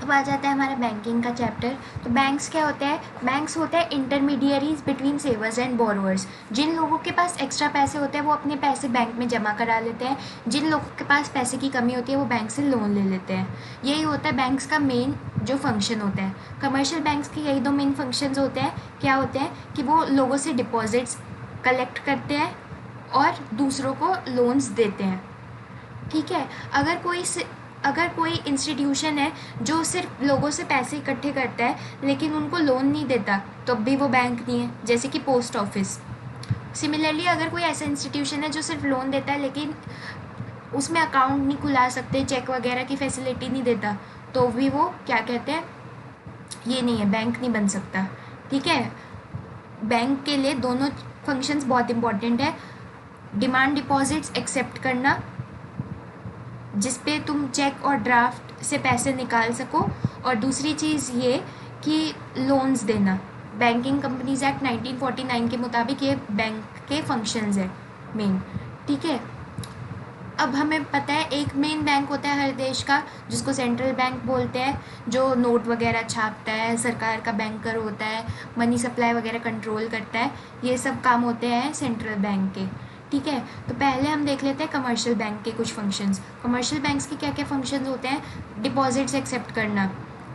अब आ जाता है हमारा बैंकिंग का चैप्टर। तो बैंक्स क्या होते हैं? बैंक्स होते हैं intermediaries between savers and borrowers. जिन लोगों के पास एक्स्ट्रा पैसे होते हैं वो अपने पैसे बैंक में जमा करा लेते हैं, जिन लोगों के पास पैसे की कमी होती है वो बैंक से लोन ले लेते हैं। यही होता है बैंक्स का मेन जो फंक्शन होता है। कमर्शियल बैंक्स के यही दो मेन फंक्शंस होते हैं। क्या होते हैं कि वो लोगों से डिपॉजिट्स कलेक्ट करते हैं और दूसरों को लोन्स देते हैं। ठीक है। अगर कोई इंस्टीट्यूशन है जो सिर्फ लोगों से पैसे इकट्ठे करता है लेकिन उनको लोन नहीं देता, तो भी वो बैंक नहीं है, जैसे कि पोस्ट ऑफिस। सिमिलरली अगर कोई ऐसा इंस्टीट्यूशन है जो सिर्फ लोन देता है लेकिन उसमें अकाउंट नहीं खुला सकते, चेक वगैरह की फैसिलिटी नहीं देता, तो भी वो क्या कहते हैं, ये नहीं है, बैंक नहीं बन सकता। ठीक है। बैंक के लिए दोनों फंक्शंस बहुत इंपॉर्टेंट है। डिमांड डिपॉजिट्स एक्सेप्ट करना, जिस पे तुम चेक और ड्राफ्ट से पैसे निकाल सको, और दूसरी चीज़ ये कि लोन्स देना। बैंकिंग कंपनीज एक्ट 1949 के मुताबिक ये बैंक के फंक्शंस है मेन। ठीक है। अब हमें पता है एक मेन बैंक होता है हर देश का जिसको सेंट्रल बैंक बोलते हैं, जो नोट वगैरह छापता है, सरकार का बैंकर होता है, मनी सप्लाई वगैरह कंट्रोल करता है। ये सब काम होते हैं सेंट्रल बैंक के। ठीक है। तो पहले हम देख लेते हैं कमर्शियल बैंक के कुछ फंक्शंस। कमर्शियल बैंक्स के क्या क्या फंक्शंस होते हैं? डिपॉजिट्स एक्सेप्ट करना।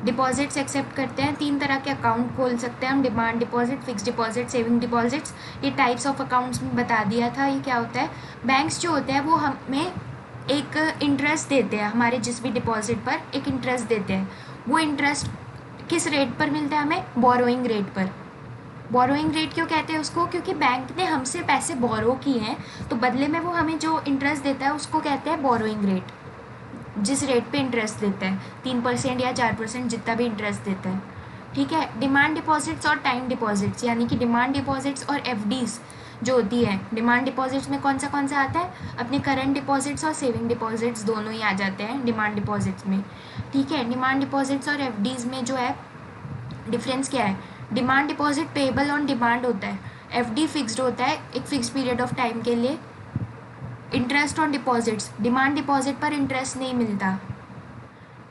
डिपॉजिट्स एक्सेप्ट करते हैं, 3 तरह के अकाउंट खोल सकते हैं हम, demand deposit, fix deposit, saving deposits. ये टाइप्स ऑफ अकाउंट्स में बता दिया था। ये क्या होता है? बैंक्स जो होते हैं वो हमें एक इंटरेस्ट देते हैं, हमारे जिस भी डिपॉजिट पर एक इंटरेस्ट देते हैं। वो इंटरेस्ट किस रेट पर मिलता है हमें? बोरोइंग रेट पर। बोरोइंग रेट क्यों कहते हैं उसको? क्योंकि बैंक ने हमसे पैसे बोरो किए हैं, तो बदले में वो हमें जो इंटरेस्ट देता है उसको कहते हैं बोरोइंग रेट। जिस रेट पे इंटरेस्ट देता है, 3% या 4%, जितना भी इंटरेस्ट देता है। ठीक है। डिमांड डिपॉजिट्स और टाइम डिपॉजिट्स, यानी कि डिमांड डिपॉजिट्स और एफडीज जो होती है। डिमांड डिपॉजिट्स में कौन सा आता है? अपने करंट डिपॉजिट्स और सेविंग डिपॉजिट्स दोनों ही आ जाते हैं डिमांड डिपॉजिट्स में। ठीक है। डिमांड डिपॉजिट्स और एफडीज में जो है डिफरेंस क्या है? Demand deposit payable on demand होता है, एफडी फिक्स्ड होता है एक फिक्स पीरियड ऑफ टाइम के लिए। Interest on deposits, demand deposit पर इंटरेस्ट नहीं मिलता।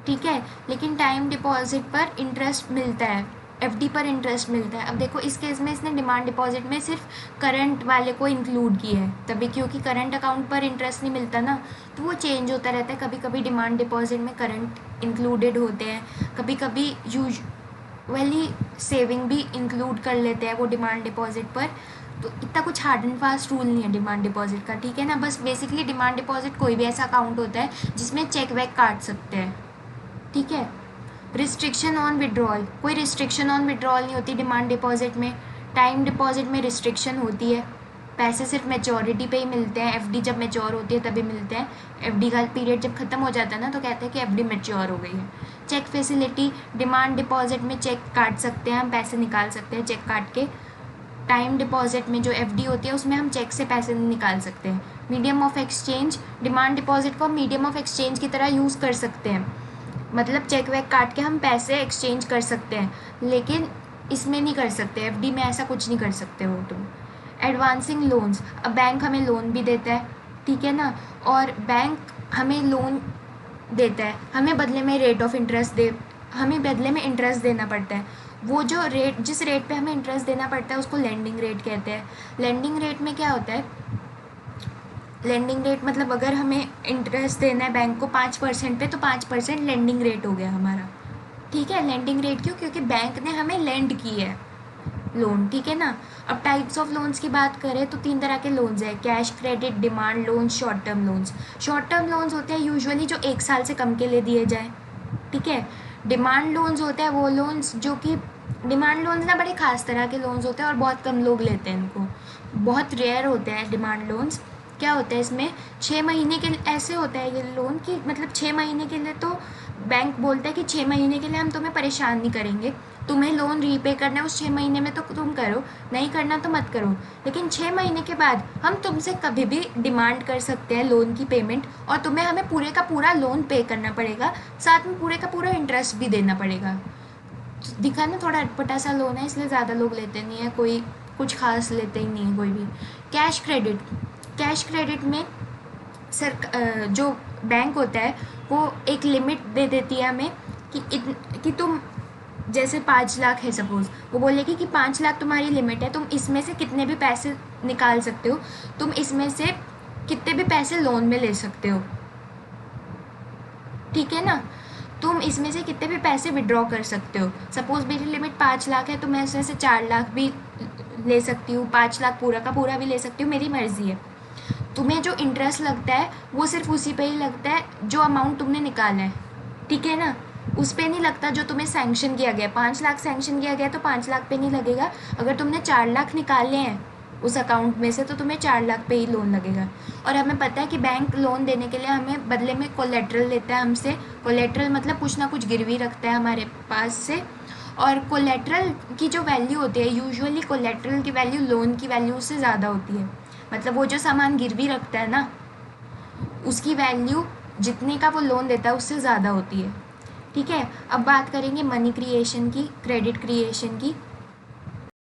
ठीक है। लेकिन टाइम डिपॉजिट पर इंटरेस्ट मिलता है, एफडी पर इंटरेस्ट मिलता है। अब देखो इस केस में इसने डिमांड डिपॉजिट में सिर्फ करंट वाले को इंक्लूड किया है, तभी क्योंकि करंट अकाउंट पर इंटरेस्ट नहीं मिलता ना, तो वो चेंज होता रहता है। कभी कभी डिमांड डिपॉजिट में करंट इंक्लूडेड होते हैं, कभी कभी यूजुअली सेविंग भी इंक्लूड कर लेते हैं वो डिमांड डिपॉजिट पर। तो इतना कुछ हार्ड एंड फास्ट रूल नहीं है डिमांड डिपॉजिट का। ठीक है ना। बस बेसिकली डिमांड डिपॉजिट कोई भी ऐसा अकाउंट होता है जिसमें चेक वेक काट सकते हैं। ठीक है। रिस्ट्रिक्शन ऑन विड्रॉल, कोई रिस्ट्रिक्शन ऑन विड्रॉल नहीं होती डिमांड डिपॉजिट में। टाइम डिपॉजिट में रिस्ट्रिक्शन होती है, पैसे सिर्फ मैच्योरिटी पे ही मिलते हैं, एफडी जब मैच्योर होती है तभी मिलते हैं। एफडी का पीरियड जब खत्म हो जाता है ना तो कहते हैं कि एफडी मैच्योर हो गई है। चेक फैसिलिटी, डिमांड डिपॉजिट में चेक काट सकते हैं हम, पैसे निकाल सकते हैं चेक काट के। टाइम डिपॉजिट में जो एफडी होती है उसमें हम चेक से पैसे नहीं निकाल सकते हैं। Medium of exchange, demand deposit को हम मीडियम ऑफ एक्सचेंज की तरह यूज़ कर सकते हैं, मतलब चेक वेक काट के हम पैसे एक्सचेंज कर सकते हैं, लेकिन इसमें नहीं कर सकते, एफडी में ऐसा कुछ नहीं कर सकते हो तुम। एडवांसिंग लोन्स, अब बैंक हमें लोन भी देता है, ठीक है ना, और बैंक हमें लोन देता है, हमें बदले में रेट ऑफ इंटरेस्ट हमें बदले में इंटरेस्ट देना पड़ता है। वो जो रेट, जिस रेट पे हमें इंटरेस्ट देना पड़ता है उसको लेंडिंग रेट कहते हैं। लेंडिंग रेट में क्या होता है? लेंडिंग रेट मतलब अगर हमें इंटरेस्ट देना है बैंक को 5% पे, तो 5% लेंडिंग रेट हो गया हमारा। ठीक है। लेंडिंग रेट क्यों? क्योंकि बैंक ने हमें लेंड की है लोन। ठीक है ना। अब टाइप्स ऑफ लोन्स की बात करें तो 3 तरह के लोन्स है, cash credit, demand loans, short term loans. Short term loans होते हैं यूजुअली जो 1 साल से कम के लिए दिए जाए। ठीक है। डिमांड लोन्स होते हैं वो लोन्स जो कि, डिमांड लोन्स ना बड़े खास तरह के लोन्स होते हैं और बहुत कम लोग लेते हैं इनको, बहुत रेयर होते हैं डिमांड लोन्स। क्या होता है इसमें? 6 महीने के ऐसे होता है ये लोन कि मतलब 6 महीने के लिए तो बैंक बोलता है कि 6 महीने के लिए हम तुम्हें परेशान नहीं करेंगे, तुम्हें लोन रीपे करना है उस 6 महीने में तो तुम करो, नहीं करना तो मत करो, लेकिन 6 महीने के बाद हम तुमसे कभी भी डिमांड कर सकते हैं लोन की पेमेंट, और तुम्हें हमें पूरे का पूरा लोन पे करना पड़ेगा, साथ में पूरे का पूरा इंटरेस्ट भी देना पड़ेगा। दिखा ना, थोड़ा अटपटा सा लोन है इसलिए ज़्यादा लोग लेते नहीं है, कोई कुछ खास लेते ही नहीं है कोई भी। कैश क्रेडिट, कैश क्रेडिट में जो बैंक होता है वो एक लिमिट दे देती है हमें कि तुम जैसे 5 लाख है सपोज़, वो बोलेगी कि 5 लाख तुम्हारी लिमिट है, तुम इसमें से कितने भी पैसे निकाल सकते हो, तुम इसमें से कितने भी पैसे लोन में ले सकते हो, ठीक है ना। तुम इसमें से कितने भी पैसे विड्रॉ कर सकते हो। सपोज़ मेरी लिमिट 5 लाख है तो मैं उसमें से 4 लाख भी ले सकती हूँ, 5 लाख पूरा का पूरा भी ले सकती हूँ, मेरी मर्ज़ी है। तुम्हें जो इंटरेस्ट लगता है वो सिर्फ उसी पे ही लगता है जो अमाउंट तुमने निकाला है, ठीक है ना। उस पे नहीं लगता जो तुम्हें सैंक्शन किया गया। 5 लाख सैंक्शन किया गया तो 5 लाख पे नहीं लगेगा। अगर तुमने 4 लाख निकाले हैं उस अकाउंट में से तो तुम्हें 4 लाख पे ही लोन लगेगा। और हमें पता है कि बैंक लोन देने के लिए हमें बदले में कोलेट्रल लेता है हमसे। कोलेट्रल मतलब कुछ ना कुछ गिरवी रखता है हमारे पास से। और कोलेट्रल की जो वैल्यू होती है, यूजुअली कोलेट्रल की वैल्यू लोन की वैल्यू से ज़्यादा होती है। मतलब वो जो सामान गिरवी रखता है ना, उसकी वैल्यू जितने का वो लोन देता है उससे ज़्यादा होती है, ठीक है। अब बात करेंगे मनी क्रिएशन की, क्रेडिट क्रिएशन की।